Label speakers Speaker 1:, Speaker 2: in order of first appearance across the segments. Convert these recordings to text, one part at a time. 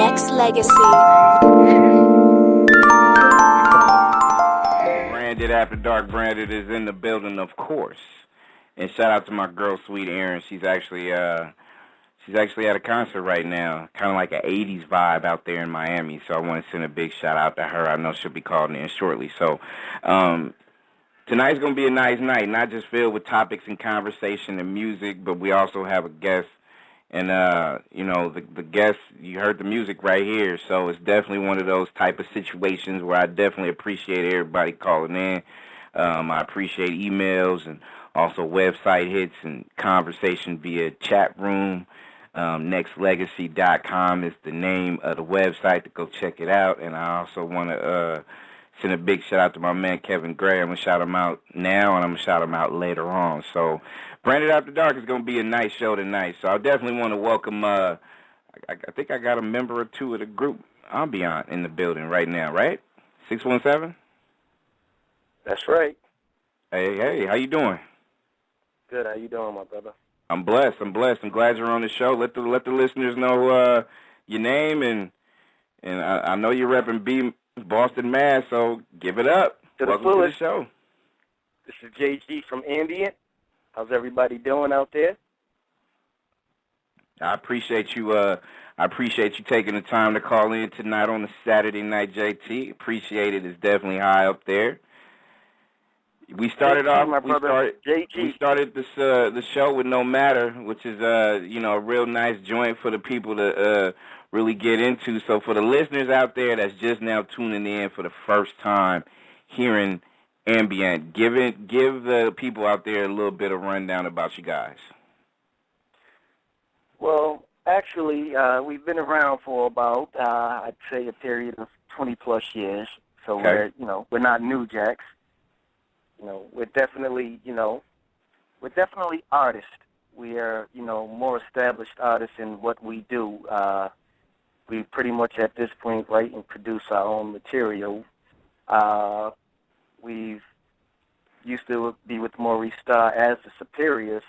Speaker 1: Nexxlegacy.
Speaker 2: Branded After Dark. Branded is in the building, of course. And shout out to my girl, Sweet Erin. She's actually at a concert right now, kind of like an 80s vibe out there in Miami. So I want to send a big shout out to her. I know she'll be calling in shortly. So tonight's going to be a nice night, not just filled with topics and conversation and music, but we also have a guest. And, the guest, you heard the music right here, so it's definitely one of those type of situations where I definitely appreciate everybody calling in. I appreciate emails and also website hits and conversation via chat room. Nexxlegacy.com is the name of the website to go check it out. And I also want to send a big shout out to my man Kevin Gray. I'm going to shout him out now, and I'm going to shout him out later on. So Branded After Dark is going to be a nice show tonight. So I definitely want to welcome, I think I got a member or two of the group Ambient in the building right now, right? 617?
Speaker 3: That's right.
Speaker 2: Hey, how you doing?
Speaker 3: Good. How you doing, my brother?
Speaker 2: I'm blessed. I'm glad you're on the show. Let the listeners know your name, and I know you're repping Boston, Mass. So give it up. Welcome to the show.
Speaker 3: This is J.T of Ambient. How's everybody doing out there?
Speaker 2: I appreciate you. Taking the time to call in tonight on a Saturday night, JT. Appreciate it. It's definitely high up there. We started the show with No Matter, which is a real nice joint for the people to really get into. So for the listeners out there that's just now tuning in for the first time hearing Ambient, give the people out there a little bit of rundown about you guys.
Speaker 3: Well, actually, we've been around for about I'd say a period of 20 plus years. So
Speaker 2: okay.
Speaker 3: we're not new jacks. We're definitely artists. We are, more established artists in what we do. We pretty much at this point write and produce our own material. We've used to be with Maurice Starr as the Superiors,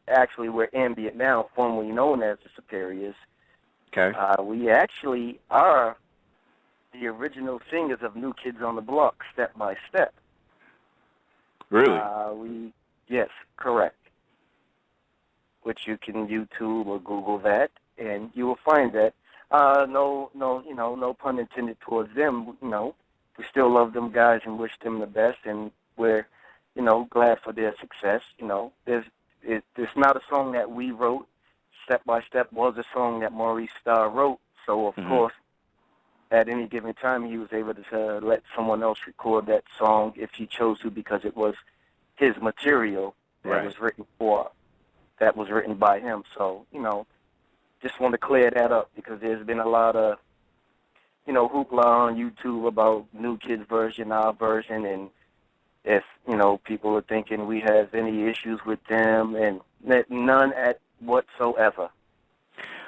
Speaker 3: actually we're Ambient now, formerly known as the Superiors.
Speaker 2: Okay.
Speaker 3: We actually are the original singers of New Kids on the Block, Step by Step.
Speaker 2: Really?
Speaker 3: Yes, correct. Which you can YouTube or Google that, and you will find that. No pun intended towards them. We still love them guys and wish them the best, and we're, glad for their success. It's not a song that we wrote. Step by Step was a song that Maurice Starr wrote, so of course, at any given time, he was able to let someone else record that song if he chose to, because it was his material that was written by him. So, just want to clear that up, because there's been a lot of, hoopla on YouTube about New Kids version, our version, and if, people are thinking we have any issues with them, and none whatsoever.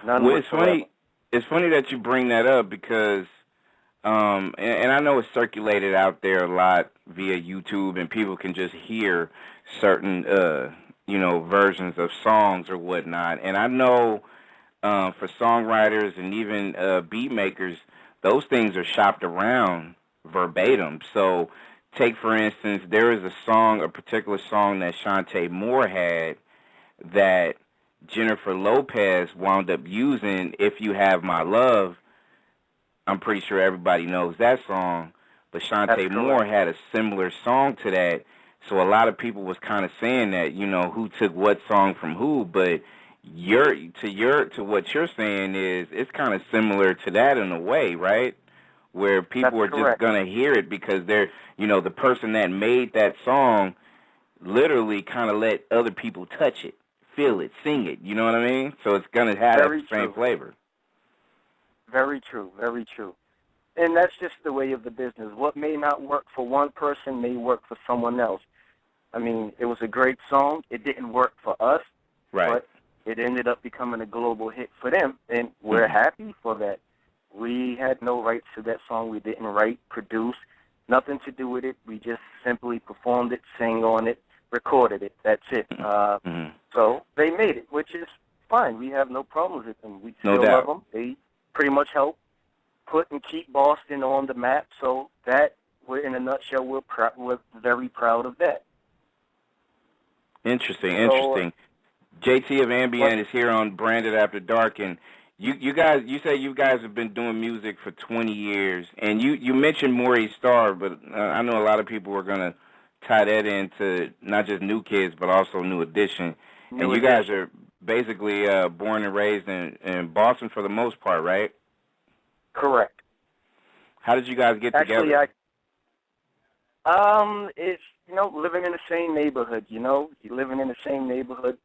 Speaker 3: None whatsoever.
Speaker 2: It's funny that you bring that up, because, and I know it's circulated out there a lot via YouTube, and people can just hear certain, versions of songs or whatnot. And I know for songwriters and even beat makers, those things are shopped around verbatim. So take, for instance, there is a particular song that Shantae Moore had that Jennifer Lopez wound up using, If You Have My Love. I'm pretty sure everybody knows that song, but Shantae Moore had a similar song to that. So a lot of people was kind of saying that, who took what song from who, but to what you're saying is it's kind of similar to that in a way, right? Where people are just going to hear it because they're, the person that made that song literally kind of let other people touch it, feel it, sing it, you know what I mean? So it's going to have that same flavor.
Speaker 3: Very true, very true. And that's just the way of the business. What may not work for one person may work for someone else. I mean, it was a great song. It didn't work for us, but it ended up becoming a global hit for them, and we're happy for that. We had no rights to that song. We didn't write, produce, nothing to do with it. We just simply performed it, sang on it, recorded it. That's it. So they made it, which is fine. We have no problems with them. We still love them. They pretty much help put and keep Boston on the map. So that, in a nutshell, we're very proud of that.
Speaker 2: Interesting. J.T. of Ambient is here on Branded After Dark, and you say you guys have been doing music for 20 years, and you mentioned Maurice Starr, but I know a lot of people were going to tie that into not just New Kids, but also New Edition. And you guys are basically born and raised in Boston for the most part, right?
Speaker 3: Correct.
Speaker 2: How did you guys get together?
Speaker 3: It's, living in the same neighborhood, you're living in the same neighborhood.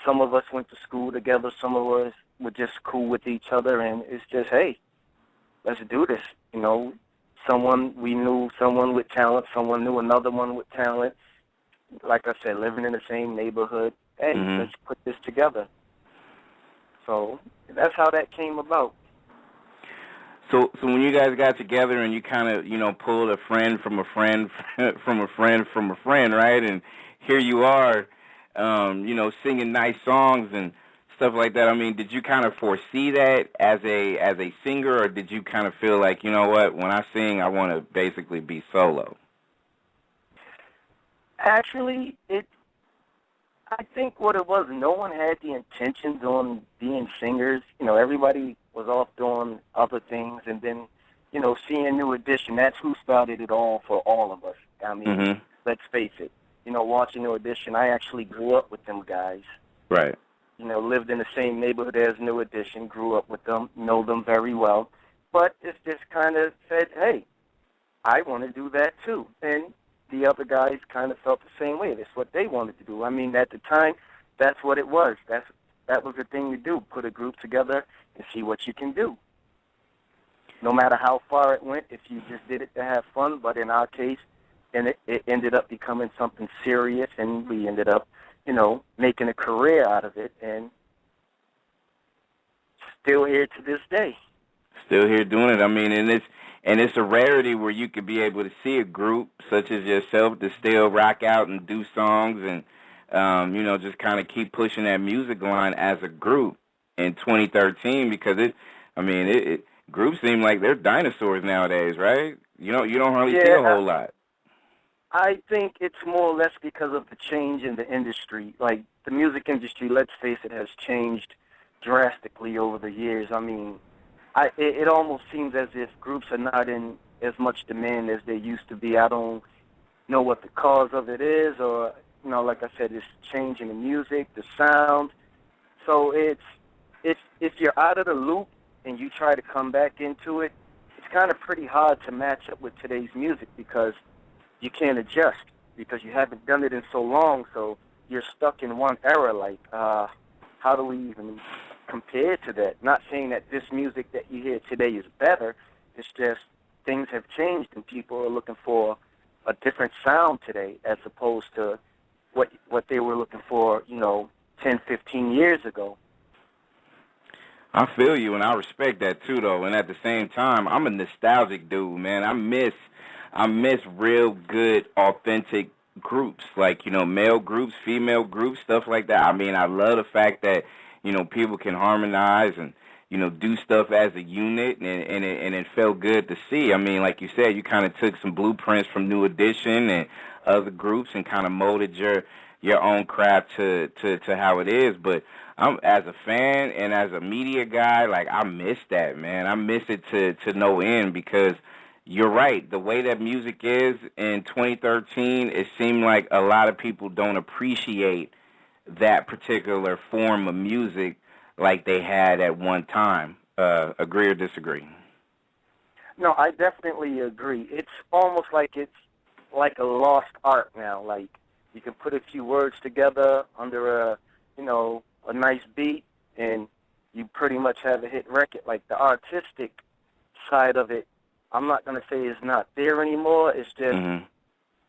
Speaker 3: Some of us went to school together. Some of us were just cool with each other, and it's just, hey, let's do this. We knew someone with talent. Someone knew another one with talent. Like I said, living in the same neighborhood. Hey, let's put this together. So that's how that came about.
Speaker 2: So when you guys got together and you kind of, pulled a friend from a friend from a friend from a friend, right? And here you are, singing nice songs and stuff like that. I mean, did you kind of foresee that as a singer, or did you kind of feel like, you know what, when I sing, I want to basically be solo?
Speaker 3: Actually, I think what it was, no one had the intentions on being singers. Everybody was off doing other things, and then, seeing New Edition, that's who started it all for all of us. I mean, let's face it. Watching New Edition, I actually grew up with them guys.
Speaker 2: Right.
Speaker 3: Lived in the same neighborhood as New Edition, grew up with them, know them very well. But it's just kind of said, hey, I want to do that too. And the other guys kind of felt the same way. That's what they wanted to do. I mean, at the time, that's what it was. That was the thing to do, put a group together and see what you can do. No matter how far it went, if you just did it to have fun, but in our case, and it ended up becoming something serious, and we ended up, making a career out of it, and still here to this day.
Speaker 2: Still here doing it. I mean, and it's a rarity where you could be able to see a group such as yourself to still rock out and do songs and, just kind of keep pushing that music line as a group in 2013, because groups seem like they're dinosaurs nowadays, right? You don't hardly see a whole lot.
Speaker 3: I think it's more or less because of the change in the industry. Like, the music industry, let's face it, has changed drastically over the years. I mean, it almost seems as if groups are not in as much demand as they used to be. I don't know what the cause of it is, or, like I said, it's changing the music, the sound. So if you're out of the loop and you try to come back into it, it's kind of pretty hard to match up with today's music, because you can't adjust, because you haven't done it in so long, so you're stuck in one era. Like, how do we even compare to that? Not saying that this music that you hear today is better. It's just things have changed, and people are looking for a different sound today as opposed to what they were looking for, 10, 15 years ago.
Speaker 2: I feel you, and I respect that too, though. And at the same time, I'm a nostalgic dude, man. I miss real good, authentic groups, like, male groups, female groups, stuff like that. I mean, I love the fact that, people can harmonize and, do stuff as a unit, and it felt good to see. I mean, like you said, you kind of took some blueprints from New Edition and other groups and kind of molded your own craft to how it is. But I'm, as a fan and as a media guy, like, I miss that, man. I miss it to no end, because you're right. The way that music is in 2013, it seemed like a lot of people don't appreciate that particular form of music like they had at one time. Agree or disagree?
Speaker 3: No, I definitely agree. It's almost like it's like a lost art now. Like, you can put a few words together under a nice beat, and you pretty much have a hit record. Like, the artistic side of it, I'm not going to say it's not there anymore. It's just,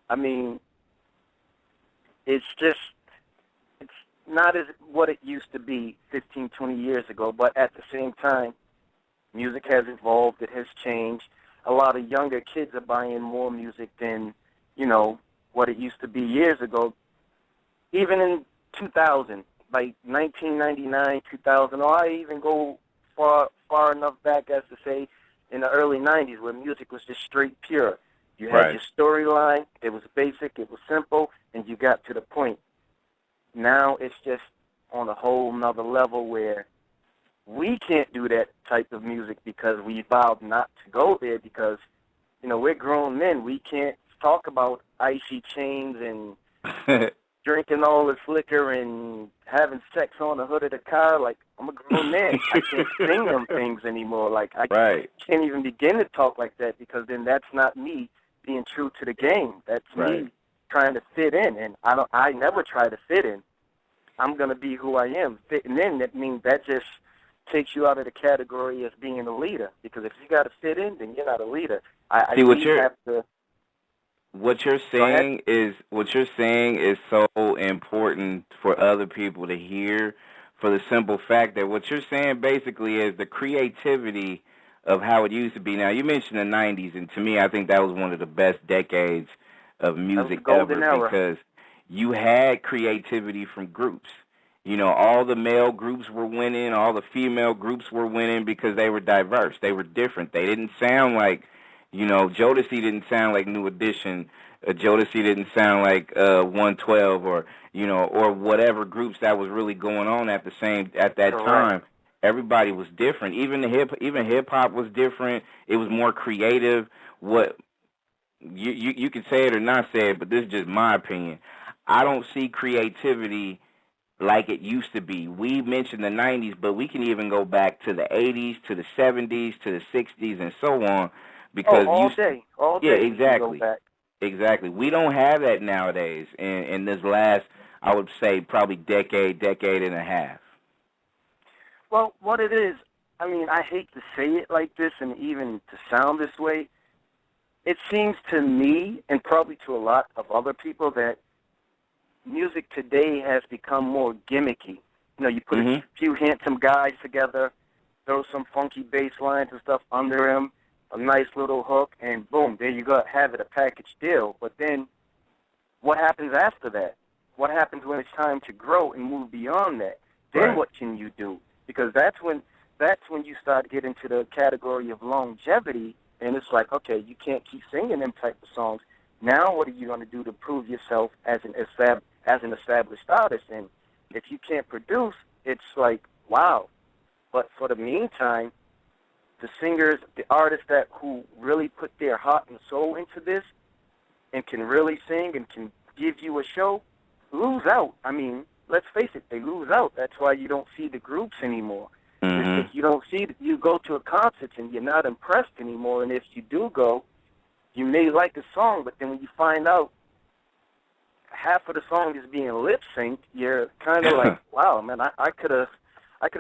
Speaker 3: I mean, it's not as what it used to be 15, 20 years ago, but at the same time, music has evolved. It has changed. A lot of younger kids are buying more music than, what it used to be years ago. Even in 2000, like 1999, 2000, or I even go far enough back as to say in the early 90s where music was just straight pure. You had
Speaker 2: Right.
Speaker 3: your storyline, it was basic, it was simple, and you got to the point. Now it's just on a whole nother level where we can't do that type of music because we vowed not to go there because, you know, we're grown men. We can't talk about icy chains and drinking all this liquor and having sex on the hood of the car. Like, I'm a grown man. I can't sing them things anymore. Like, I
Speaker 2: Right.
Speaker 3: can't even begin to talk like that because then that's not me being true to the game. That's
Speaker 2: Right.
Speaker 3: me trying to fit in, and I never try to fit in. I'm going to be who I am. Fitting in, that means that just takes you out of the category as being a leader. Because if you got to fit in, then you're not a leader.
Speaker 2: See, what you're saying is so important for other people to hear, for the simple fact that what you're saying basically is the creativity of how it used to be. Now, you mentioned the 90s, and to me, I think that was one of the best decades of music ever because you had creativity from groups. You know, all the male groups were winning, all the female groups were winning because they were diverse. They were different. They didn't sound like, you know, Jodeci didn't sound like New Edition. Jodeci didn't sound like 112 or, you know, or whatever groups that was really going on at that time. Everybody was different. Even hip hop was different. It was more creative. What you can say it or not say it, but this is just my opinion. I don't see creativity like it used to be. We mentioned the 90s, but we can even go back to the 80s, to the 70s, to the 60s, and so on. Because
Speaker 3: all day.
Speaker 2: Yeah, exactly. Exactly. We don't have that nowadays in this last, I would say, probably decade and a half.
Speaker 3: Well, what it is, I mean, I hate to say it like this and even to sound this way. It seems to me, and probably to a lot of other people, that music today has become more gimmicky. You know, you put a few handsome guys together, throw some funky bass lines and stuff under them, a nice little hook, and boom, there you go, have it, a package deal. But then what happens after that? What happens when it's time to grow and move beyond that? Then what can you do? Because that's when you start getting to the category of longevity, and it's like, okay, you can't keep singing them type of songs. Now what are you going to do to prove yourself as an established artist? And if you can't produce, it's like, wow. But for the meantime, the singers, the artists who really put their heart and soul into this and can really sing and can give you a show lose out. I mean, let's face it, they lose out. That's why you don't see the groups anymore. If you don't see, you go to a concert and you're not impressed anymore. And if you do go, you may like a song, but then when you find out half of the song is being lip synced, you're kind of like, wow, man, I could have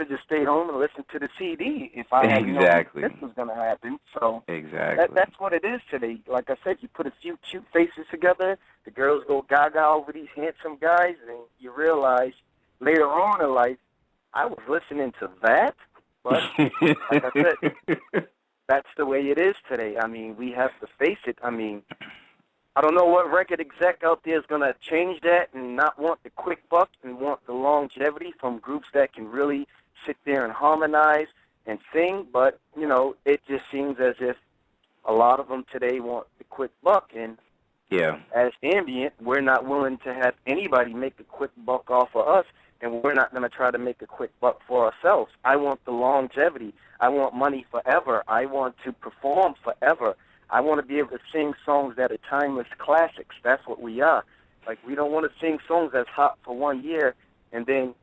Speaker 3: just stayed home and listened to the CD if I had known this was going to happen. So that's what it is today. Like I said, you put a few cute faces together, the girls go gaga over these handsome guys, and you realize later on in life, I was listening to that, but like I said, that's the way it is today. I mean, we have to face it. I mean, I don't know what record exec out there is going to change that and not want the quick buck and want the longevity from groups that can really sit there and harmonize and sing, but, you know, it just seems as if a lot of them today want the quick buck, and as Ambient, we're not willing to have anybody make a quick buck off of us, and we're not going to try to make a quick buck for ourselves. I want the longevity. I want money forever. I want to perform forever. I want to be able to sing songs that are timeless classics. That's what we are. Like, we don't want to sing songs that's hot for 1 year, and then,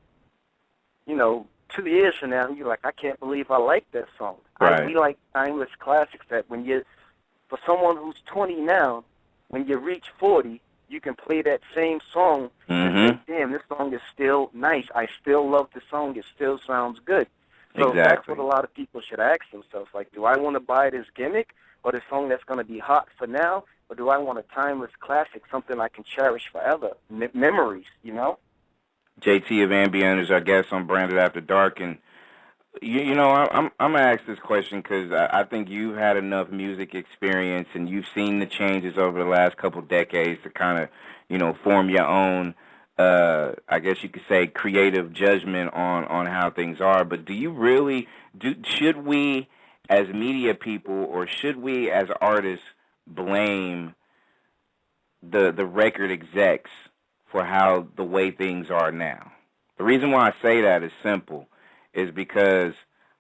Speaker 3: you know, 2 years from now, you're like, I can't believe I like that song. We like timeless classics that when you, for someone who's 20 now, when you reach 40, you can play that same song and say, damn, this song is still nice. I still love the song. It still sounds good. So that's what a lot of people should ask themselves. Like, do I want to buy this gimmick or this song that's going to be hot for now, or do I want a timeless classic, something I can cherish forever, memories, you know?
Speaker 2: J.T. of Ambient is our guest on Branded After Dark, and you know, I'm gonna ask this question because I think you've had enough music experience and you've seen the changes over the last couple of decades to kind of, you know, form your own, I guess you could say, creative judgment on how things are. But do you really should we as media people, or should we as artists blame the record execs for how the way things are now? The reason why I say that is simple, is because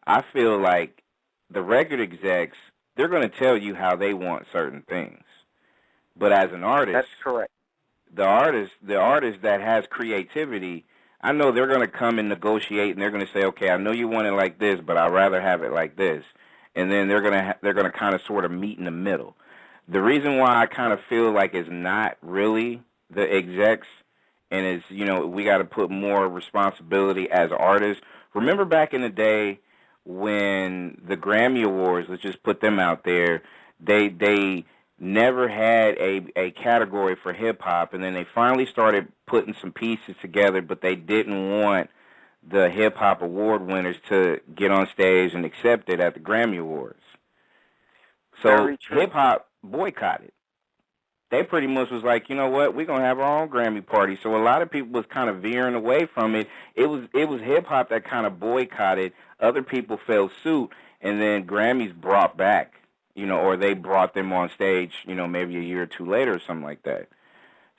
Speaker 2: I feel like the record execs, they're going to tell you how they want certain things. But as an artist,
Speaker 3: that's correct.
Speaker 2: The artist that has creativity, I know they're going to come and negotiate, and they're going to say, okay, I know you want it like this, but I'd rather have it like this. And then they're going to kind of sort of meet in the middle. The reason why I kind of feel like it's not really the execs, and it's, we got to put more responsibility as artists. Remember back in the day when the Grammy Awards, let's just put them out there, they never had a category for hip-hop, and then they finally started putting some pieces together, but they didn't want the hip-hop award winners to get on stage and accept it at the Grammy Awards. So hip-hop boycotted. They pretty much was like, you know what, we're going to have our own Grammy party. So a lot of people was kind of veering away from it. It was hip-hop that kind of boycotted. Other people fell suit, and then Grammys brought back, or they brought them on stage, maybe a year or two later or something like that.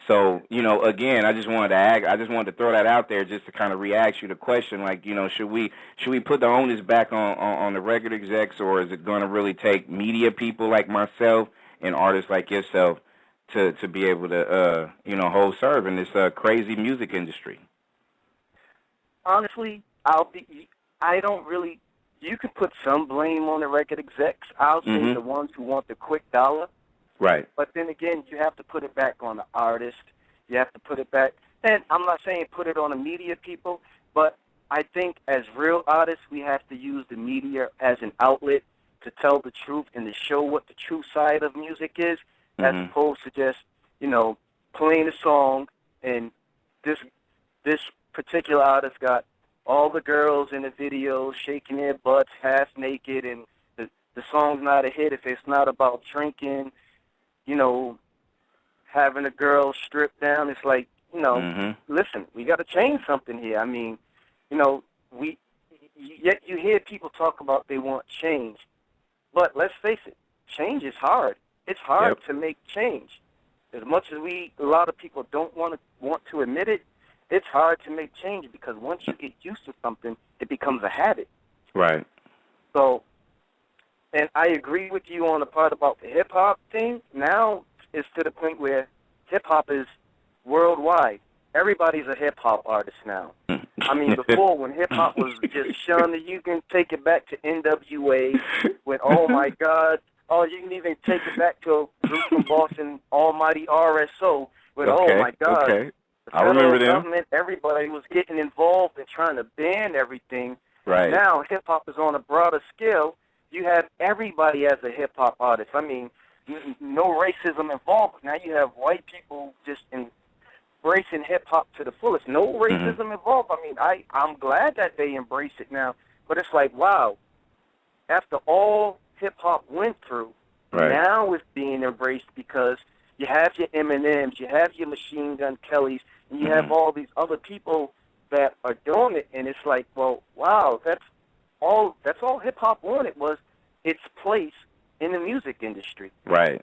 Speaker 2: So, again, I just wanted to throw that out there just to kind of re-ask you the question, like, should we put the onus back on the record execs, or is it going to really take media people like myself and artists like yourself to be able to, hold serve in this crazy music industry?
Speaker 3: Honestly, you can put some blame on the record execs. I'll say the ones who want the quick dollar.
Speaker 2: Right.
Speaker 3: But then again, you have to put it back on the artist. You have to put it back. And I'm not saying put it on the media people, but I think as real artists, we have to use the media as an outlet to tell the truth and to show what the true side of music is, as opposed to just, playing a song and this particular artist got all the girls in the video shaking their butts half naked, and the song's not a hit if it's not about drinking, having a girl stripped down. It's like, listen, we got to change something here. I mean, yet you hear people talk about they want change. But let's face it, change is hard. It's hard to make change. As much as a lot of people don't want to admit it, it's hard to make change, because once you get used to something, it becomes a habit.
Speaker 2: Right.
Speaker 3: So, and I agree with you on the part about the hip-hop thing. Now it's to the point where hip-hop is worldwide. Everybody's a hip-hop artist now. I mean, before, when hip-hop was just shunned, you can take it back to NWA when, oh, my God. Oh, you can even take it back to a group from Boston, Almighty RSO, with, oh, my God.
Speaker 2: Okay. I remember them.
Speaker 3: Government, everybody was getting involved and trying to ban everything.
Speaker 2: Right.
Speaker 3: Now hip-hop is on a broader scale. You have everybody as a hip-hop artist. I mean, no racism involved. Now you have white people just embracing hip-hop to the fullest. No racism involved. I mean, I'm glad that they embrace it now. But it's like, wow, after all hip-hop went through, now it's being embraced, because you have your Eminems, you have your Machine Gun Kellys, and you have all these other people that are doing it. And it's like, well, wow, that's all hip-hop wanted was its place in the music industry.
Speaker 2: Right.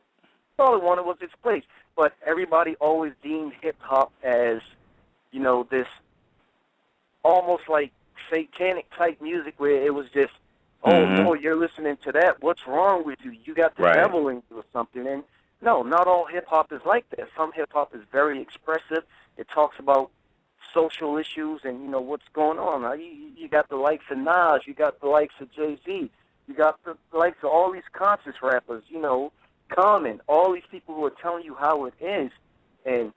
Speaker 3: All it wanted was its place. But everybody always deemed hip-hop as, this almost like satanic-type music where it was just, oh, you're listening to that. What's wrong with you? You got the devil in you or something. And no, not all hip-hop is like that. Some hip-hop is very expressive. It talks about social issues and, what's going on. Now, you got the likes of Nas. You got the likes of J.T. You got the likes of all these conscious rappers, Common, all these people who are telling you how it is. And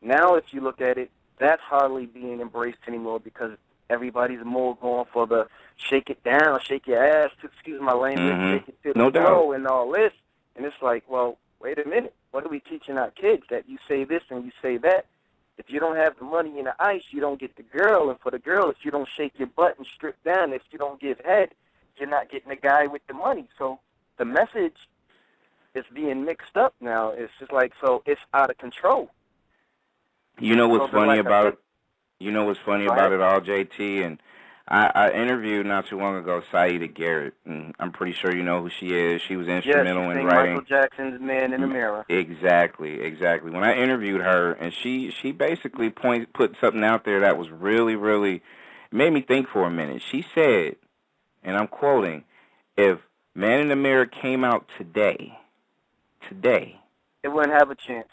Speaker 3: now if you look at it, that's hardly being embraced anymore, because everybody's more going for the shake it down, shake your ass, excuse my language, shake it to the flow and all this. And it's like, well, wait a minute. What are we teaching our kids? That you say this and you say that? If you don't have the money in the ice, you don't get the girl. And for the girl, if you don't shake your butt and strip down, if you don't give head, you're not getting the guy with the money. So the message is being mixed up now. It's just like, so it's out of control.
Speaker 2: You know what's funny about it? You know what's funny about it all, JT? And I interviewed not too long ago Saida Garrett, and I'm pretty sure you know who she is. She was
Speaker 3: Yes,
Speaker 2: instrumental
Speaker 3: she
Speaker 2: in
Speaker 3: sang
Speaker 2: writing.
Speaker 3: Michael Jackson's Man in the Mirror.
Speaker 2: Exactly, exactly. When I interviewed her, and she basically put something out there that was really, really made me think for a minute. She said, and I'm quoting, if Man in the Mirror came out today,
Speaker 3: it wouldn't have a chance.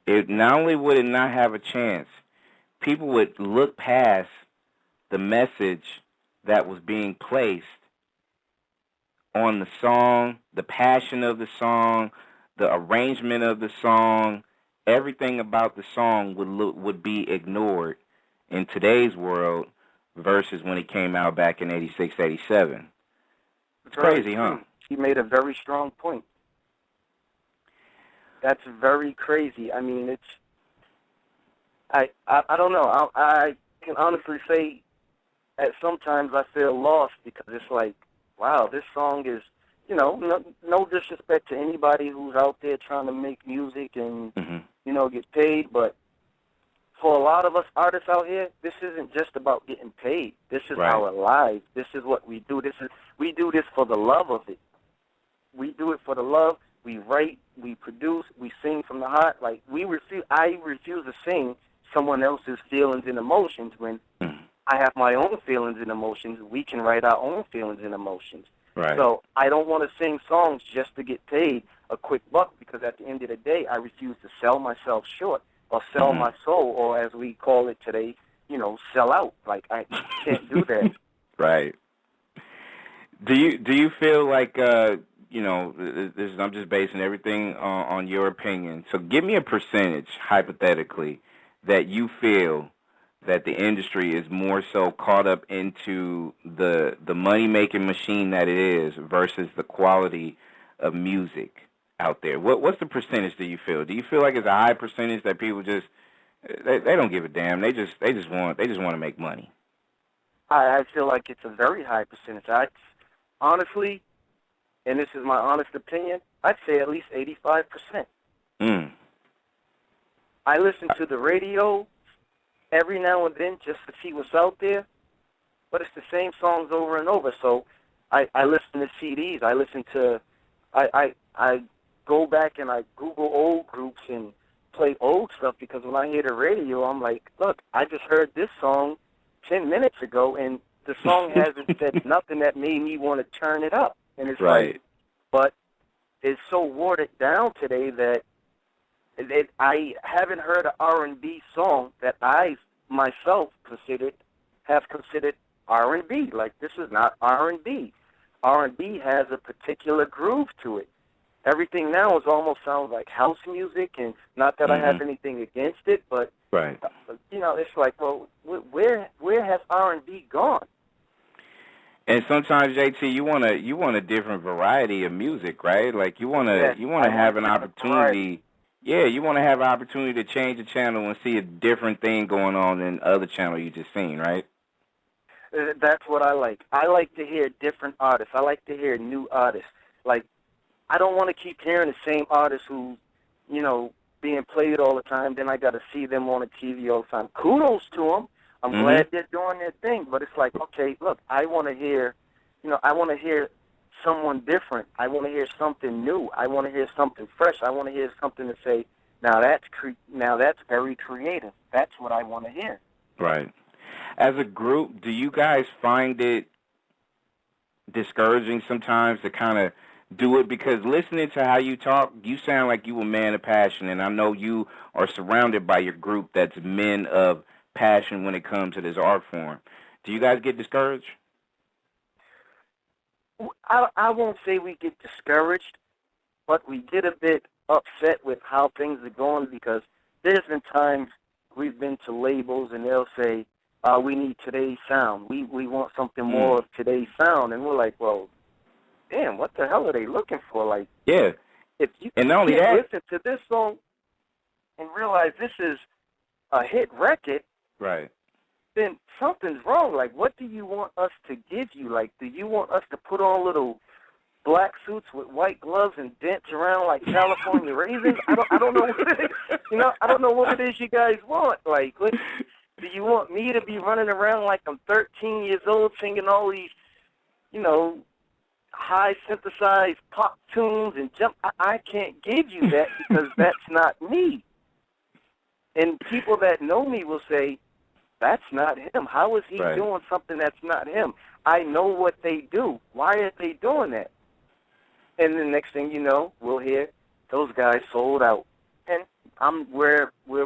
Speaker 2: it not only would it not have a chance, people would look past the message that was being placed on the song, the passion of the song, the arrangement of the song, everything about the song would be ignored in today's world versus when it came out back in 86, 87. It's crazy, huh?
Speaker 3: He made a very strong point. That's very crazy. I mean, it's I don't know. I can honestly say that sometimes I feel lost because it's like, wow, this song is, you know, no disrespect to anybody who's out there trying to make music and, you know, get paid, but for a lot of us artists out here, this isn't just about getting paid. This is our lives. This is what we do. We do this for the love of it. We do it for the love. We write, we produce, we sing from the heart. Like I refuse to sing someone else's feelings and emotions when I have my own feelings and emotions. We can write our own feelings and emotions.
Speaker 2: Right.
Speaker 3: So I don't want to sing songs just to get paid a quick buck because at the end of the day, I refuse to sell myself short or sell my soul, or as we call it today, you know, sell out. Like I can't do that.
Speaker 2: Right. Do you feel like you know, I'm just basing everything on your opinion. So give me a percentage, hypothetically, that you feel that the industry is more so caught up into the money-making machine that it is versus the quality of music out there. What's the percentage do you feel? Do you feel like it's a high percentage that people just they don't give a damn. They just want to make money?
Speaker 3: I feel like it's a very high percentage. I honestly, and this is my honest opinion, I'd say at least 85%. I listen to the radio every now and then just to see what's out there, but it's the same songs over and over. So I listen to CDs. I listen to, I go back and I Google old groups and play old stuff because when I hear the radio, I'm like, look, I just heard this song 10 minutes ago, and the song hasn't said nothing that made me want to turn it up. And it's like, but it's so watered down today that I haven't heard an R&B song that I myself have considered R&B. Like, this is not R&B. R&B has a particular groove to it. Everything now almost sounds like house music, and not that I have anything against it, but you know, it's like, well, where has R&B gone?
Speaker 2: And sometimes, JT, you want a different variety of music, right? Like you want to have an opportunity. Yeah, you want to have an opportunity to change the channel and see a different thing going on than other channel you just seen, right?
Speaker 3: That's what I like. I like to hear different artists. I like to hear new artists. Like, I don't want to keep hearing the same artists who, you know, being played all the time. Then I got to see them on the TV all the time. Kudos to them. I'm glad they're doing their thing. But it's like, okay, look, I want to hear, you know, I want to hear someone different. I want to hear something new. I want to hear something fresh. I want to hear something to say, now that's very creative. That's what I want to hear.
Speaker 2: Right. As a group, do you guys find it discouraging sometimes to kind of do it? Because listening to how you talk, you sound like you a man of passion, and I know you are surrounded by your group that's men of passion when it comes to this art form. Do you guys get discouraged?
Speaker 3: I won't say we get discouraged, but we get a bit upset with how things are going because there's been times we've been to labels and they'll say, we need today's sound. We want something more of today's sound. And we're like, well, damn, what the hell are they looking for? Like,
Speaker 2: yeah.
Speaker 3: If you
Speaker 2: and not only
Speaker 3: can't
Speaker 2: that,
Speaker 3: listen to this song and realize this is a hit record,
Speaker 2: right,
Speaker 3: then something's wrong. Like, what do you want us to give you? Like, do you want us to put on little black suits with white gloves and dance around like California raisins? I don't know what it is. You know, I don't know what it is you guys want. Like, Do you want me to be running around like I'm 13 years old singing all these, high synthesized pop tunes and jump? I can't give you that because that's not me. And people that know me will say, that's not him. How is he doing something that's not him? I know what they do. Why are they doing that? And the next thing you know, we'll hear those guys sold out. And I'm where we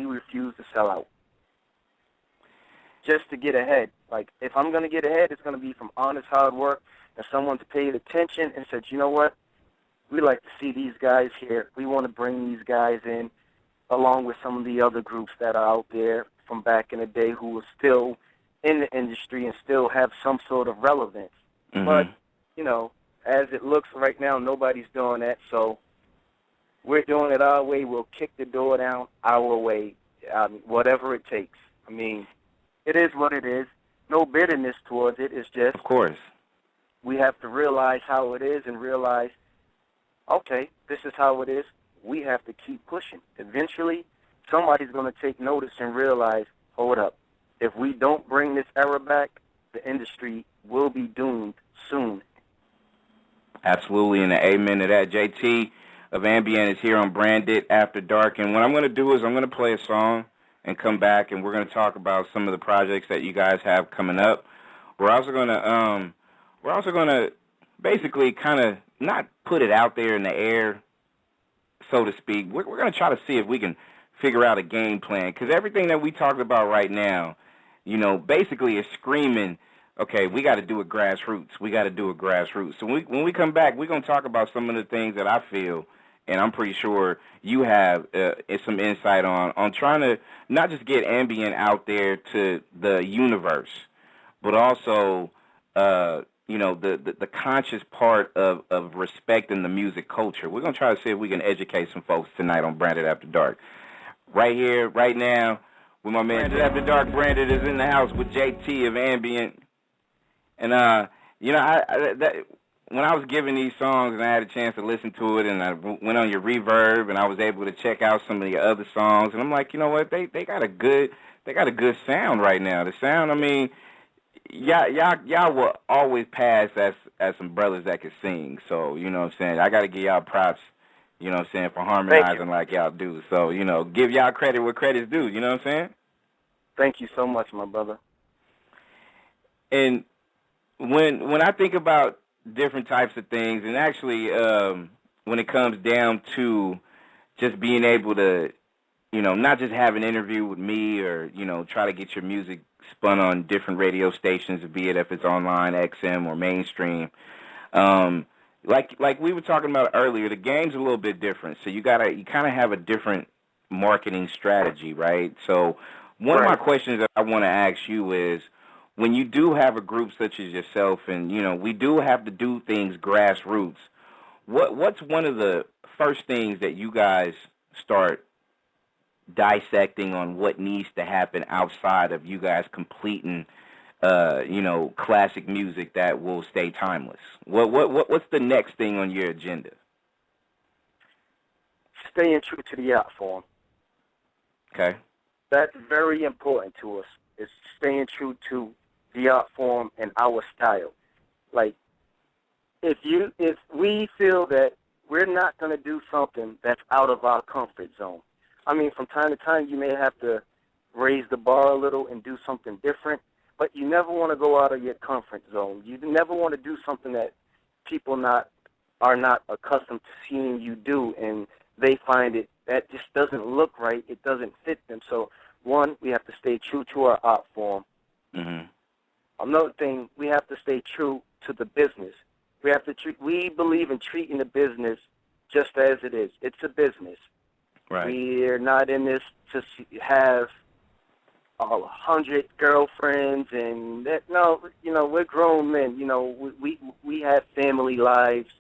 Speaker 3: refuse to sell out. Just to get ahead. Like, if I'm going to get ahead, it's going to be from honest hard work, and someone's paid attention and said, you know what, we like to see these guys here. We want to bring these guys in, along with some of the other groups that are out there from back in the day who are still in the industry and still have some sort of relevance.
Speaker 2: Mm-hmm.
Speaker 3: But, as it looks right now, nobody's doing that, so we're doing it our way. We'll kick the door down our way, whatever it takes. I mean, it is what it is. No bitterness towards it. It's just,
Speaker 2: of course,
Speaker 3: we have to realize how it is and realize, okay, this is how it is. We have to keep pushing. Eventually, somebody's going to take notice and realize, hold up, if we don't bring this era back, the industry will be doomed soon.
Speaker 2: Absolutely, and an amen to that. J.T. of Ambient is here on Branded After Dark, and what I'm going to do is I'm going to play a song and come back, and we're going to talk about some of the projects that you guys have coming up. We're also going to basically kind of not put it out there in the air, so to speak. We're going to try to see if we can figure out a game plan, because everything that we talked about right now, basically is screaming, okay, we got to do it grassroots. We got to do it grassroots. So when we come back, we're going to talk about some of the things that I feel, and I'm pretty sure you have some insight on trying to not just get ambient out there to the universe, but also, the conscious part of respecting the music culture. We're going to try to see if we can educate some folks tonight on Branded After Dark. Right here, right now, with my man Branded After Dark. Branded is in the house with J.T. of Ambient. And, when I was giving these songs and I had a chance to listen to it, and I went on your Reverb, and I was able to check out some of the other songs, and I'm like, you know what, they got a good sound right now. The sound, I mean, y'all will always pass as some brothers that could sing. So, you know what I'm saying, I got to give y'all props, you know what I'm saying, for harmonizing like y'all do. So, give y'all credit where credit's due, you know what I'm saying?
Speaker 3: Thank you so much, my brother.
Speaker 2: And when I think about different types of things, and actually when it comes down to just being able to, not just have an interview with me or, try to get your music spun on different radio stations, be it if it's online, XM, or mainstream, like we were talking about earlier, the game's a little bit different. So you kind of have a different marketing strategy, right? So one of my questions that I want to ask you is, when you do have a group such as yourself, and we do have to do things grassroots, what's one of the first things that you guys start dissecting on what needs to happen outside of you guys completing classic music that will stay timeless? What's the next thing on your agenda?
Speaker 3: Staying true to the art form.
Speaker 2: Okay.
Speaker 3: That's very important to us. It's staying true to the art form and our style. Like, if we feel that we're not going to do something that's out of our comfort zone. I mean, from time to time, you may have to raise the bar a little and do something different, but you never want to go out of your comfort zone. You never want to do something that people are not accustomed to seeing you do, and they find that just doesn't look right. It doesn't fit them. So, one, we have to stay true to our art form.
Speaker 2: Mm-hmm.
Speaker 3: Another thing, we have to stay true to the business. We believe in treating the business just as it is. It's a business.
Speaker 2: Right.
Speaker 3: We're not in this to have 100 girlfriends and that. No, we're grown men. We have family lives.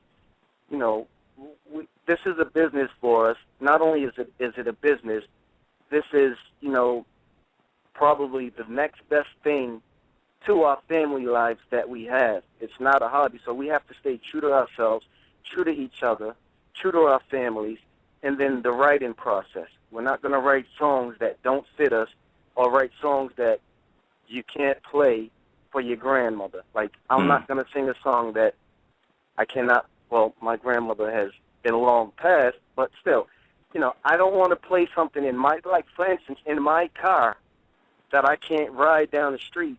Speaker 3: This is a business for us. Not only is it a business, this is probably the next best thing to our family lives that we have. It's not a hobby, so we have to stay true to ourselves, true to each other, true to our families, and then the writing process. We're not going to write songs that don't fit us or write songs that you can't play for your grandmother. Like, I'm not going to sing a song that I cannot, well, my grandmother has been long past, but still, you know, I don't want to play something in my, like, for instance, in my car that I can't ride down the street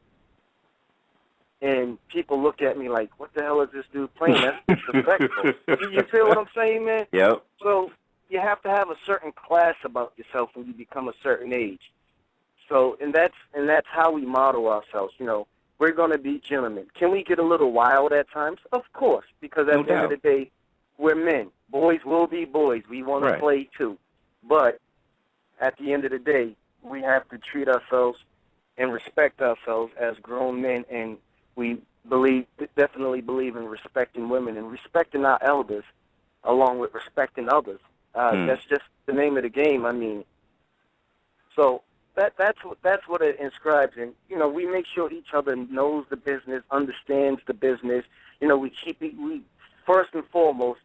Speaker 3: and people look at me like, what the hell is this dude playing? That's disrespectful. You feel what I'm saying, man?
Speaker 2: Yep.
Speaker 3: So you have to have a certain class about yourself when you become a certain age. So, and that's how we model ourselves. You know, we're going to be gentlemen. Can we get a little wild at times? Of course, because at the end of the day, we're men. Boys will be boys. We want to play too. But at the end of the day, we have to treat ourselves and respect ourselves as grown men, and we definitely believe in respecting women and respecting our elders along with respecting others. That's just the name of the game. I mean, so that's what it inscribes in. You know, we make sure each other knows the business, understands the business. You know, we first and foremost,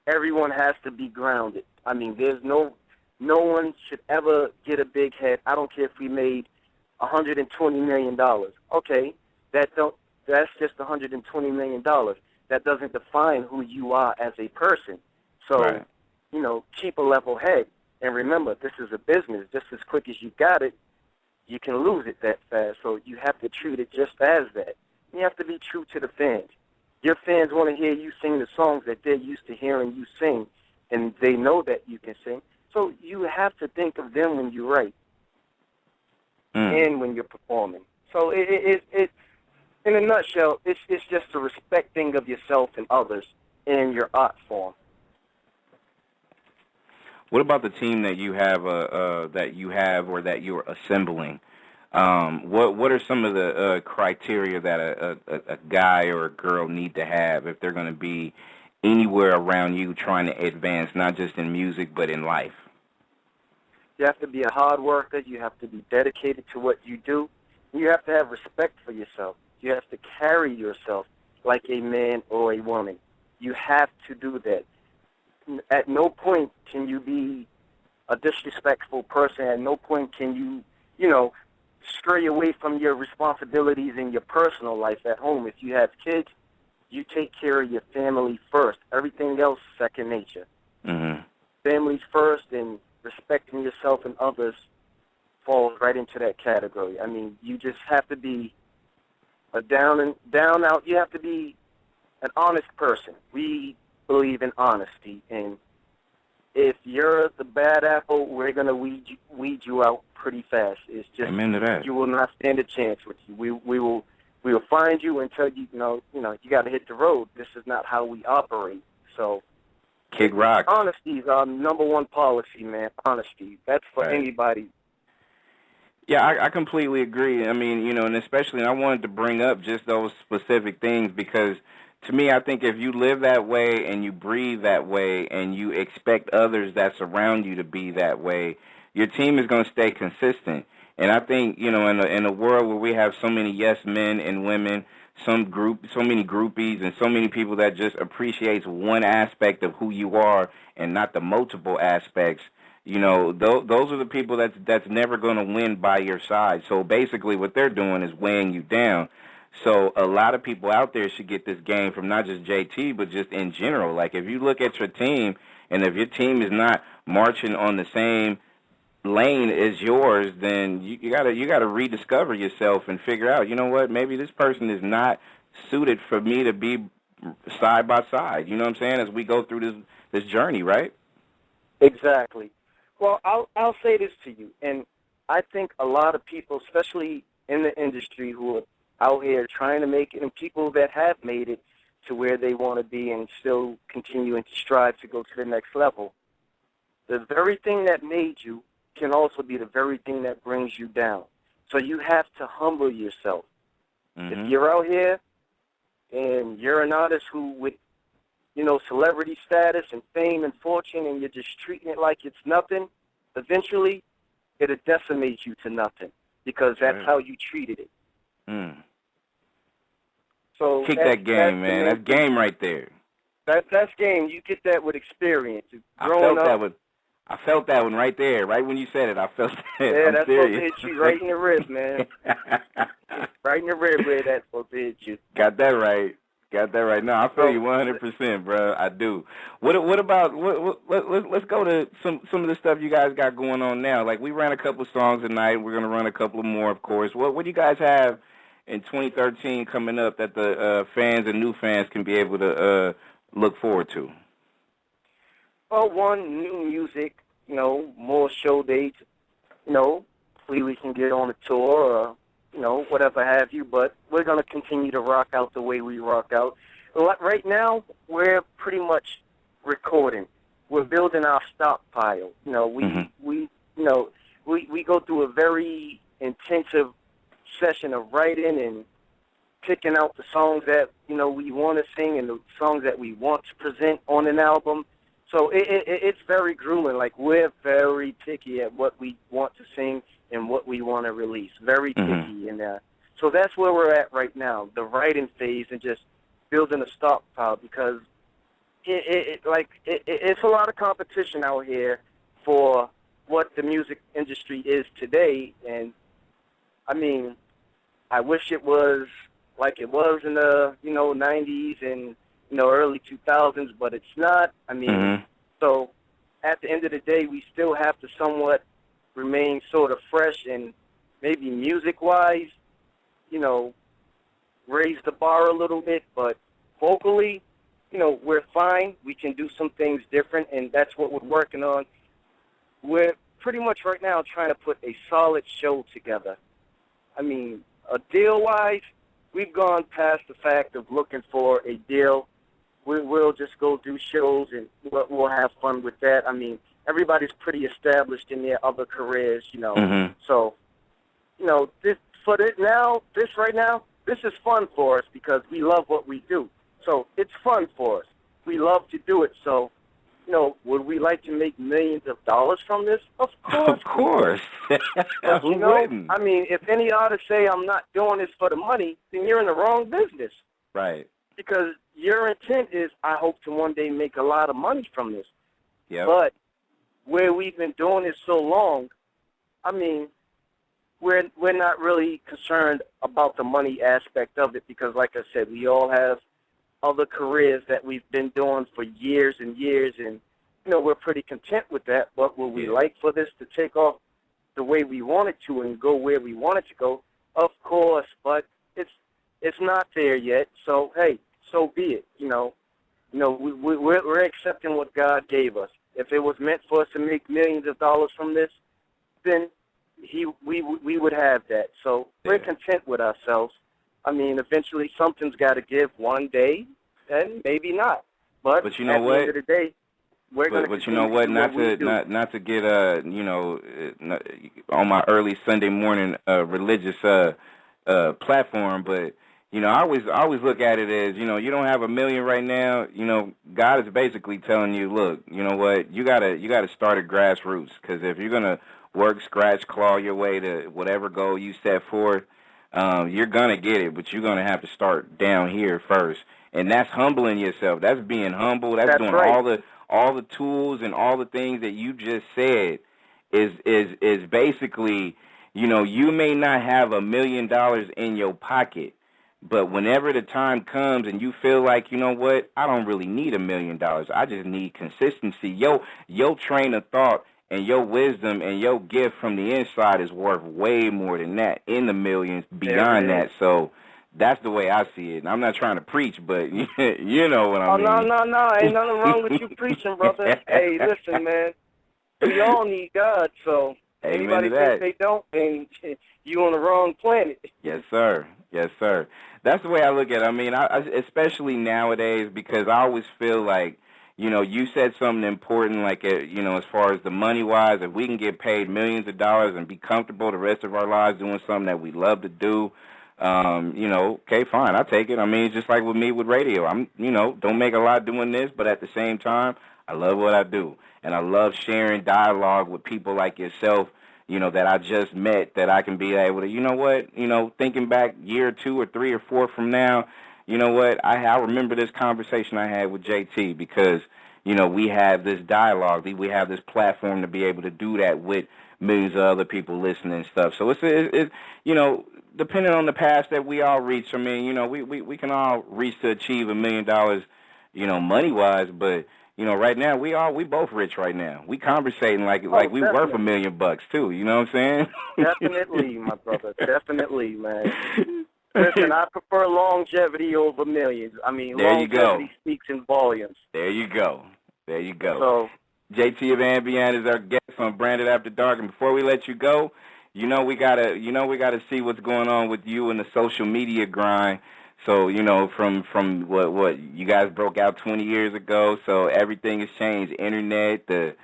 Speaker 3: everyone has to be grounded. I mean, there's no one should ever get a big head. I don't care if we made $120 million. Okay, that's just $120 million. That doesn't define who you are as a person. So, you know, keep a level head. And remember, this is a business. Just as quick as you got it, you can lose it that fast. So you have to treat it just as that. You have to be true to the fans. Your fans want to hear you sing the songs that they're used to hearing you sing, and they know that you can sing. So you have to think of them when you write and when you're performing. So it in a nutshell, it's just a respecting of yourself and others in your art form.
Speaker 2: What about the team that you have, or that you're assembling? What are some of the criteria that a guy or a girl need to have if they're going to be anywhere around you trying to advance, not just in music but in life?
Speaker 3: You have to be a hard worker. You have to be dedicated to what you do. You have to have respect for yourself. You have to carry yourself like a man or a woman. You have to do that. At no point can you be a disrespectful person. At no point can you, stray away from your responsibilities in your personal life at home. If you have kids, you take care of your family first. Everything else, second nature.
Speaker 2: Mm-hmm.
Speaker 3: Families first, and respecting yourself and others falls right into that category. I mean, you just have to be a down out. You have to be an honest person. We believe in honesty, and if you're the bad apple, we're gonna weed you out pretty fast. It's just
Speaker 2: Amen to that.
Speaker 3: You will not stand a chance with you. We will find you and tell you, you got to hit the road. This is not how we operate. So,
Speaker 2: Kick rock.
Speaker 3: Honesty is our number one policy, man. Honesty. That's for anybody.
Speaker 2: Yeah, I completely agree. I mean, and especially I wanted to bring up just those specific things because to me, I think if you live that way and you breathe that way and you expect others that surround you to be that way, your team is going to stay consistent. And I think, in a world where we have so many yes men and women, so many groupies and so many people that just appreciates one aspect of who you are and not the multiple aspects, those are the people that's never going to win by your side. So basically what they're doing is weighing you down. So a lot of people out there should get this game from not just JT, but just in general. Like if you look at your team, and if your team is not marching on the same lane as yours, then you gotta rediscover yourself and figure out, you know what, maybe this person is not suited for me to be side by side. You know what I'm saying? As we go through this journey, right?
Speaker 3: Exactly. Well, I'll say this to you, and I think a lot of people, especially in the industry, who are out here trying to make it, and people that have made it to where they want to be and still continuing to strive to go to the next level, the very thing that made you can also be the very thing that brings you down. So you have to humble yourself. Mm-hmm. If you're out here and you're an artist who with, celebrity status and fame and fortune, and you're just treating it like it's nothing, eventually it'll decimate you to nothing because that's how you treated it.
Speaker 2: Mm.
Speaker 3: So
Speaker 2: kick that game, man. That's game right there.
Speaker 3: That's game. You get that with experience.
Speaker 2: I I felt that one right there. Right when you said it, I felt that.
Speaker 3: Yeah,
Speaker 2: I'm
Speaker 3: that's supposed to
Speaker 2: serious.
Speaker 3: hit you right in the rib, man. Right in the rib where that's supposed to hit you.
Speaker 2: Got that right. Got that right. No, I feel you 100%, bro. I do. What about let's go to some of the stuff you guys got going on now. Like we ran a couple of songs tonight. We're gonna run a couple more, of course. What do you guys have in 2013 coming up that the fans and new fans can be able to look forward to?
Speaker 3: Well, one, new music, more show dates, hopefully we can get on a tour or, whatever have you, but we're going to continue to rock out the way we rock out. Right now, we're pretty much recording. We're building our stockpile. We go through a very intensive session of writing and picking out the songs that, we want to sing and the songs that we want to present on an album. So it's very grueling. Like, we're very picky at what we want to sing and what we want to release. Very picky. And so that's where we're at right now, the writing phase and just building a stockpile, because it's a lot of competition out here for what the music industry is today. And, I mean, I wish it was like it was in the, 90s and, early 2000s, but it's not. I mean, so at the end of the day, we still have to somewhat remain sort of fresh and maybe music-wise, raise the bar a little bit, but vocally, we're fine. We can do some things different, and that's what we're working on. We're pretty much right now trying to put a solid show together. I mean, deal-wise, we've gone past the fact of looking for a deal. We'll just go do shows, and we'll have fun with that. I mean, everybody's pretty established in their other careers, So, this right now, this is fun for us because we love what we do. So it's fun for us. We love to do it. So, would we like to make millions of dollars from this? Of course.
Speaker 2: Of course.
Speaker 3: But, I mean, if any artists say I'm not doing this for the money, then you're in the wrong business.
Speaker 2: Right.
Speaker 3: Because your intent is, I hope to one day make a lot of money from this.
Speaker 2: Yep.
Speaker 3: But where we've been doing it so long, I mean, we're not really concerned about the money aspect of it because, like I said, we all have other careers that we've been doing for years and years, and, we're pretty content with that. But would we like for this to take off the way we want it to and go where we want it to go? Of course, but it's not there yet. So, hey, so be it. We're accepting what God gave us. If it was meant for us to make millions of dollars from this, then we would have that. So we're content with ourselves. I mean, eventually something's got to give one day, and maybe not. But
Speaker 2: you know
Speaker 3: at
Speaker 2: what?
Speaker 3: the end of the day, we're going to.
Speaker 2: But you know what? Not to get on my early Sunday morning religious platform, but I always look at it as you don't have $1 million right now. God is basically telling you, look, you know what? You gotta start at grassroots, because if you're gonna work, scratch, claw your way to whatever goal you set forth, you're gonna get it, but you're gonna have to start down here first, and that's humbling yourself. That's being humble. That's doing
Speaker 3: right.
Speaker 2: all the tools and all the things that you just said is basically, you may not have $1 million in your pocket, but whenever the time comes and you feel like, you know what, I don't really need $1 million. I just need consistency. Your train of thought and your wisdom and your gift from the inside is worth way more than that, in the millions, beyond that. So that's the way I see it. And I'm not trying to preach, but you know what I mean.
Speaker 3: Oh, no. Ain't nothing wrong with you preaching, brother. Hey, listen, man. We all need God, so anybody thinks they don't, and you on the wrong planet.
Speaker 2: Yes, sir. Yes, sir. That's the way I look at it. I mean, especially nowadays, because I always feel like, you said something important, like, as far as the money-wise, if we can get paid millions of dollars and be comfortable the rest of our lives doing something that we love to do, okay, fine, I'll take it. I mean, it's just like with me with radio. I'm, don't make a lot doing this, but at the same time, I love what I do. And I love sharing dialogue with people like yourself, that I just met, that I can be able to, thinking back year or 2 or 3 or 4 from now, I remember this conversation I had with J.T. because, you know, we have this dialogue, we have this platform to be able to do that with millions of other people listening and stuff. So it's you know, depending on the path that we all reach. I mean, you know, we can all reach to achieve $1 million, you know, money wise, but you know, right now we both rich right now. We conversating like we worth $1 million too. You know what I'm saying?
Speaker 3: Definitely, my brother. Definitely, man. Listen, I prefer longevity over millions. I mean,
Speaker 2: there
Speaker 3: longevity speaks in volumes.
Speaker 2: There you go. There you go.
Speaker 3: So,
Speaker 2: J.T. of Ambient is our guest on Branded After Dark. And before we let you go, you know we gotta see what's going on with you and the social media grind. So, you know, from what you guys broke out 20 years ago, so everything has changed. Internet, the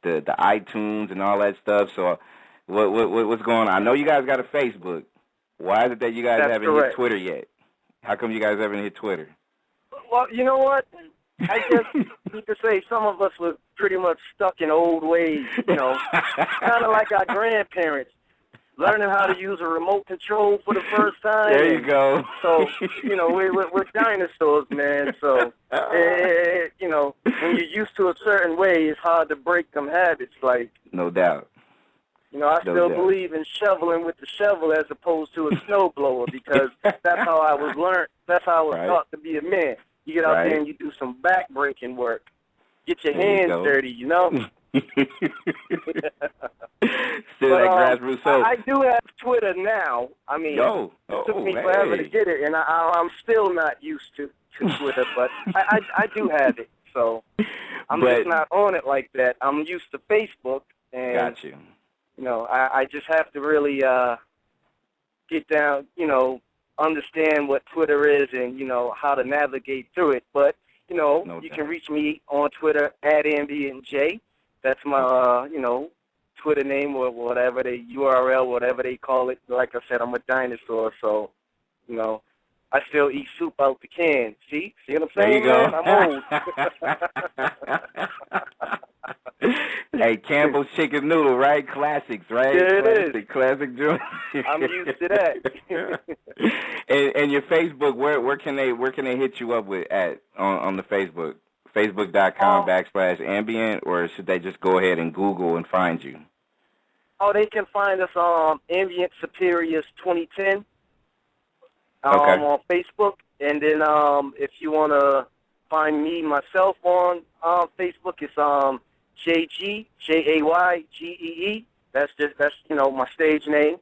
Speaker 2: iTunes and all that stuff. So what's going on? I know you guys got a Facebook. Why is it that you guys haven't hit Twitter yet? How come you guys haven't hit Twitter?
Speaker 3: Well, you know what? I just need to say some of us were pretty much stuck in old ways, you know, kind of like our grandparents, learning how to use a remote control for the first time.
Speaker 2: There you go.
Speaker 3: So, you know, we're dinosaurs, man. So, you know, when you're used to a certain way, it's hard to break them habits. Like,
Speaker 2: no doubt.
Speaker 3: You know, I still believe in shoveling with the shovel as opposed to a snowblower because that's how I was learned. That's how I was taught to be a man. You get out there and you do some back-breaking work. Get your hands dirty, you know?
Speaker 2: Still that grassroots soul.
Speaker 3: I do have Twitter now. I mean, it took me forever to get it, and I'm still not used to Twitter, but I do have it. So I'm just not on it like that. I'm used to Facebook. And,
Speaker 2: got you.
Speaker 3: You know, I just have to really get down, you know, understand what Twitter is and, you know, how to navigate through it. But, you know, you can reach me on Twitter at AmbientJ. That's my, you know, Twitter name or whatever the URL, whatever they call it. Like I said, I'm a dinosaur, so, you know, I still eat soup out the can. See what I'm saying?
Speaker 2: There you go.
Speaker 3: Man? I'm
Speaker 2: old. Hey, Campbell's chicken noodle, right? Classics, right?
Speaker 3: Yeah, it is.
Speaker 2: Classic joint.
Speaker 3: I'm used to that.
Speaker 2: and your Facebook, where can they hit you up with at on the Facebook? Facebook.com/ambient, or should they just go ahead and Google and find you?
Speaker 3: Oh, they can find us on Ambient Superiors 2010 on Facebook. And then if you want to find me, myself, on Facebook, it's JayGee. That's you know, my stage name.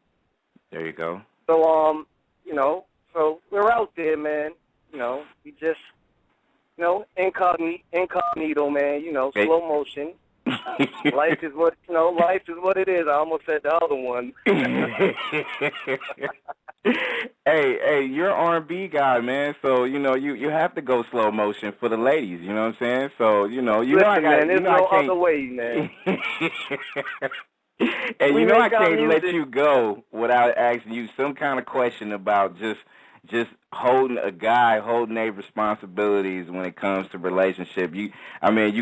Speaker 2: There you go.
Speaker 3: So you know, so we're out there, man. You know, we just, you know, incognito, man. You know, slow motion. Life is what it is. I almost said the other one.
Speaker 2: Hey, you're an R&B guy, man. So you know you have to go slow motion for the ladies. You know what I'm saying? So you know
Speaker 3: there's no other way, man.
Speaker 2: And you know I can't let you go without asking you some kind of question about just holding their responsibilities when it comes to relationship. You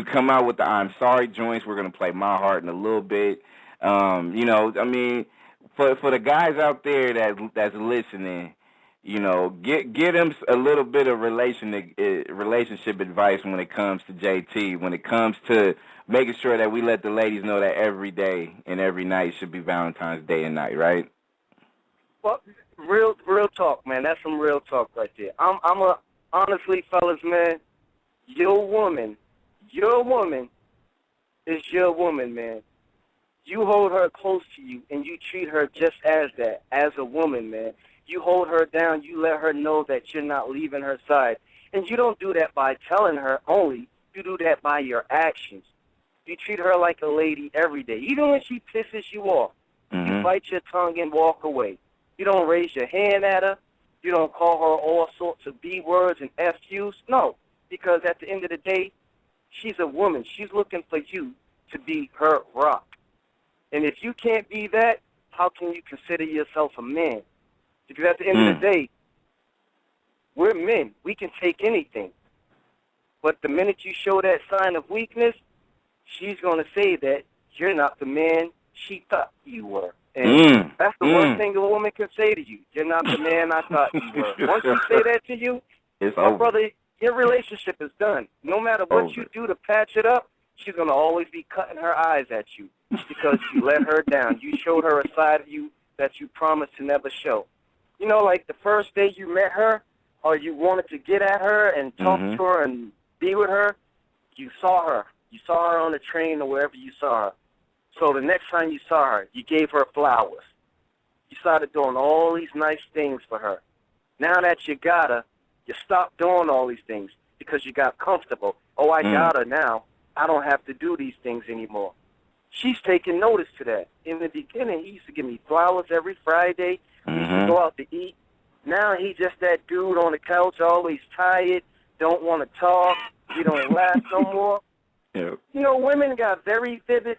Speaker 2: come out with the I'm sorry joints. We're gonna play My Heart in a little bit. You know, I mean, for the guys out there that's listening, you know, get them a little bit of relationship advice when it comes to JT. When it comes to making sure that we let the ladies know that every day and every night should be Valentine's Day and night, right?
Speaker 3: Well, real talk, man. That's some real talk right there. Honestly, fellas, man, your woman is your woman, man. You hold her close to you, and you treat her just as that, as a woman, man. You hold her down. You let her know that you're not leaving her side. And you don't do that by telling her only. You do that by your actions. You treat her like a lady every day. Even when she pisses you off, you bite your tongue and walk away. You don't raise your hand at her. You don't call her all sorts of B words and FUs. No, because at the end of the day, she's a woman. She's looking for you to be her rock. And if you can't be that, how can you consider yourself a man? Because at the end of the day, we're men. We can take anything. But the minute you show that sign of weakness, she's going to say that you're not the man she thought you were. And that's the worst thing a woman can say to you. You're not the man I thought you were. Once you say that to you, my brother, your relationship is done. No matter what you do to patch it up, she's going to always be cutting her eyes at you because you let her down. You showed her a side of you that you promised to never show. You know, like the first day you met her or you wanted to get at her and talk to her and be with her, you saw her. You saw her on the train or wherever you saw her. So the next time you saw her, you gave her flowers. You started doing all these nice things for her. Now that you got her, you stopped doing all these things because you got comfortable. Oh, I got her now. I don't have to do these things anymore. She's taking notice to that. In the beginning, he used to give me flowers every Friday. We used to go out to eat. Now he's just that dude on the couch, always tired, don't want to talk. He don't laugh no more.
Speaker 2: Yep.
Speaker 3: You know, women got very vivid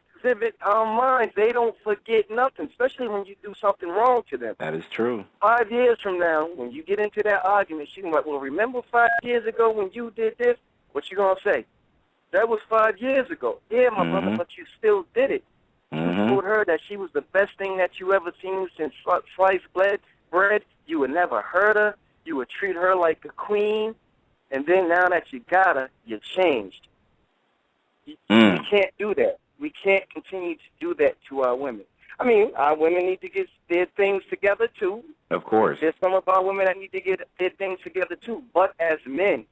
Speaker 3: minds. They don't forget nothing, especially when you do something wrong to them.
Speaker 2: That is true.
Speaker 3: 5 years from now, when you get into that argument, she's like, well, remember 5 years ago when you did this? What you going to say? That was 5 years ago. Yeah, my brother, but you still did it. You told her that she was the best thing that you ever seen since sliced bread. You would never hurt her. You would treat her like a queen. And then now that you got her, you changed. We can't do that. We can't continue to do that to our women. I mean, our women need to get their things together, too.
Speaker 2: Of course.
Speaker 3: There's some of our women that need to get their things together, too. But as men,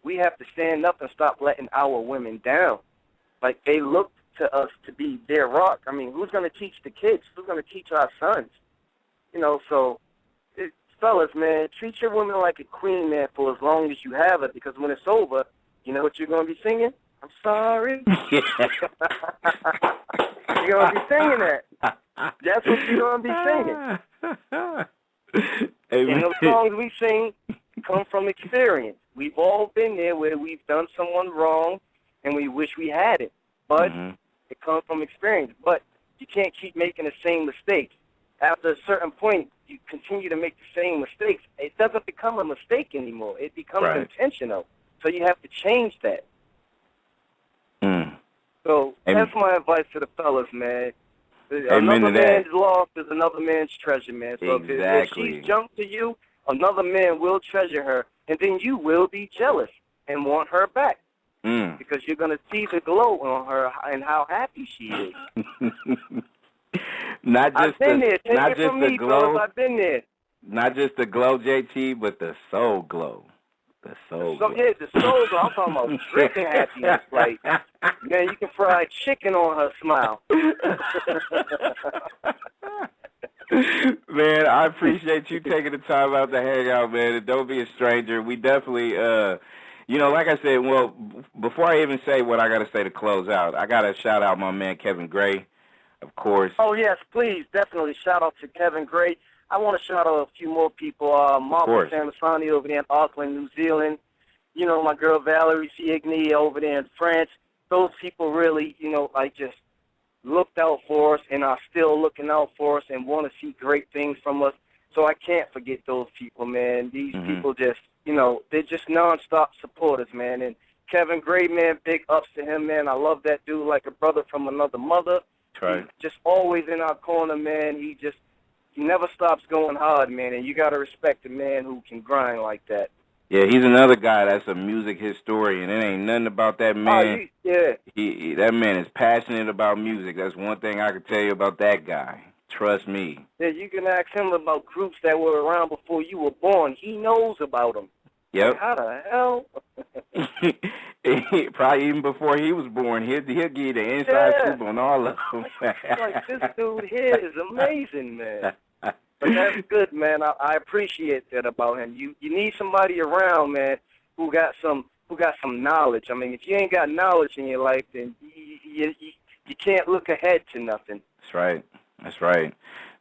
Speaker 3: we have to stand up and stop letting our women down. Like, they look to us to be their rock. I mean, who's going to teach the kids? Who's going to teach our sons? You know, so, fellas, man, treat your woman like a queen, man, for as long as you have her, because when it's over, you know what you're going to be singing? I'm sorry. You're going to be singing that. That's what you're going to be singing. And those songs we sing come from experience. We've all been there where we've done someone wrong and we wish we had it. But it comes from experience. But you can't keep making the same mistakes. After a certain point, you continue to make the same mistakes. It doesn't become a mistake anymore. It becomes intentional. So you have to change that. So that's my advice to the fellas, man. Another man's loss is another man's treasure, man. So if she's jumped to you, another man will treasure her, and then you will be jealous and want her back because you're going to see the glow on her and how happy she is. I've been there. Take it from me, fellas. I've been there.
Speaker 2: Not just the glow, JT, but the soul glow. The soul glow.
Speaker 3: Yeah, the soul glow. I'm talking about freaking happiness. Like, man, you can fry chicken on her smile.
Speaker 2: Man, I appreciate you taking the time out to hang out, man. And don't be a stranger. We definitely, you know, like I said, well, before I even say what I got to say to close out, I got to shout out my man Kevin Gray, of course.
Speaker 3: Oh, yes, please, definitely. Shout out to Kevin Gray. I want to shout out a few more people. Marvel Samasani over there in Auckland, New Zealand. You know, my girl Valerie Siegny over there in France. Those people really, you know, like just looked out for us and are still looking out for us and want to see great things from us. So I can't forget those people, man. These people just, you know, they're just nonstop supporters, man. And Kevin Gray, man, big ups to him, man. I love that dude like a brother from another mother.
Speaker 2: That's right.
Speaker 3: He's just always in our corner, man. He never stops going hard, man, and you got to respect a man who can grind like that.
Speaker 2: Yeah, he's another guy that's a music historian. It ain't nothing about that man. That man is passionate about music. That's one thing I can tell you about that guy. Trust me.
Speaker 3: Yeah, you can ask him about groups that were around before you were born. He knows about them.
Speaker 2: Yep.
Speaker 3: Like, how the hell?
Speaker 2: Probably even before he was born, he'll give you the inside scoop on all of them.
Speaker 3: Like, this dude here is amazing, man. But that's good, man. I appreciate that about him. You need somebody around, man, who got some knowledge. I mean, if you ain't got knowledge in your life, then you can't look ahead to nothing.
Speaker 2: That's right. That's right.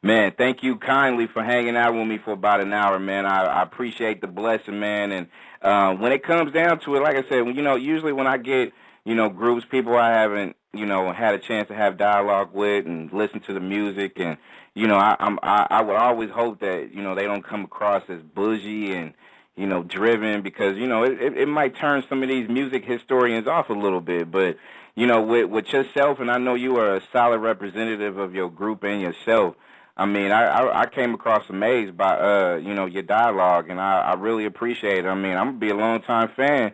Speaker 2: Man, thank you kindly for hanging out with me for about an hour, man. I appreciate the blessing, man. And when it comes down to it, like I said, you know, usually when I get, you know, groups, people I haven't, you know, had a chance to have dialogue with and listen to the music, and, you know, I would always hope that, you know, they don't come across as bougie and, you know, driven, because, you know, it might turn some of these music historians off a little bit. But, you know, with yourself, and I know you are a solid representative of your group and yourself, I mean, I came across amazed by you know, your dialogue, and I really appreciate it. I mean, I'm gonna be a long time fan,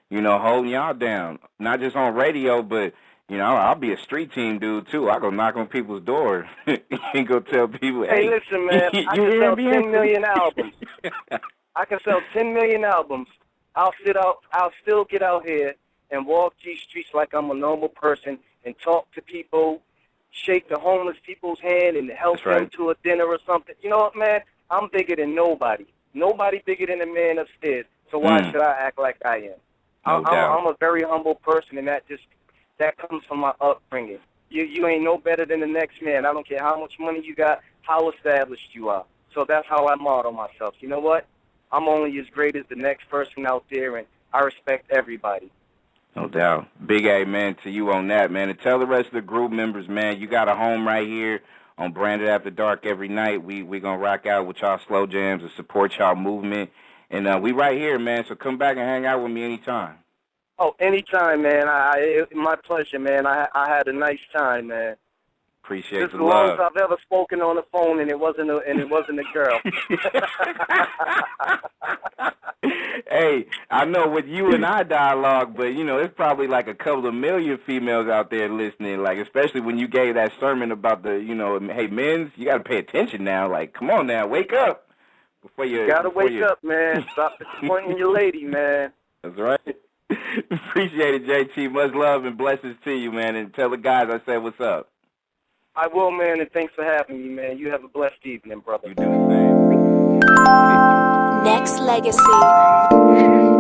Speaker 2: you know, holding y'all down, not just on radio, but you know, I'll be a street team dude too. I go knock on people's doors and go tell people,
Speaker 3: Hey,
Speaker 2: hey,
Speaker 3: listen, man, I can sell 10 million albums. I can sell 10 million albums. I'll still get out here and walk these streets like I'm a normal person and talk to people, shake the homeless people's hand and help them to a dinner or something. You know what, man? I'm bigger than nobody. Nobody bigger than the man upstairs. So why should I act like I am? I'm a very humble person, and that comes from my upbringing. You ain't no better than the next man. I don't care how much money you got, how established you are. So that's how I model myself. You know what? I'm only as great as the next person out there, and I respect everybody.
Speaker 2: No doubt. Big amen to you on that, man. And tell the rest of the group members, man, you got a home right here on Branded After Dark every night. We going to rock out with y'all slow jams and support y'all movement. And we right here, man, so come back and hang out with me anytime.
Speaker 3: Oh, anytime, man. My pleasure, man. I had a nice time, man.
Speaker 2: Appreciate the
Speaker 3: love. As long
Speaker 2: love.
Speaker 3: as I've ever spoken on the phone, and it wasn't a girl.
Speaker 2: Hey, I know with you and I dialogue, but you know it's probably like a couple of million females out there listening. Like especially when you gave that sermon about the, you know, hey men's, you got to pay attention now. Like, come on now, wake up before you
Speaker 3: gotta wake up, man. Stop disappointing your lady, man.
Speaker 2: That's right. Appreciate it, J.T. Much love and blessings to you, man. And tell the guys I said what's up.
Speaker 3: I will, man, and thanks for having me, man. You have a blessed evening, brother.
Speaker 2: You do the same.
Speaker 1: Nexxlegacy.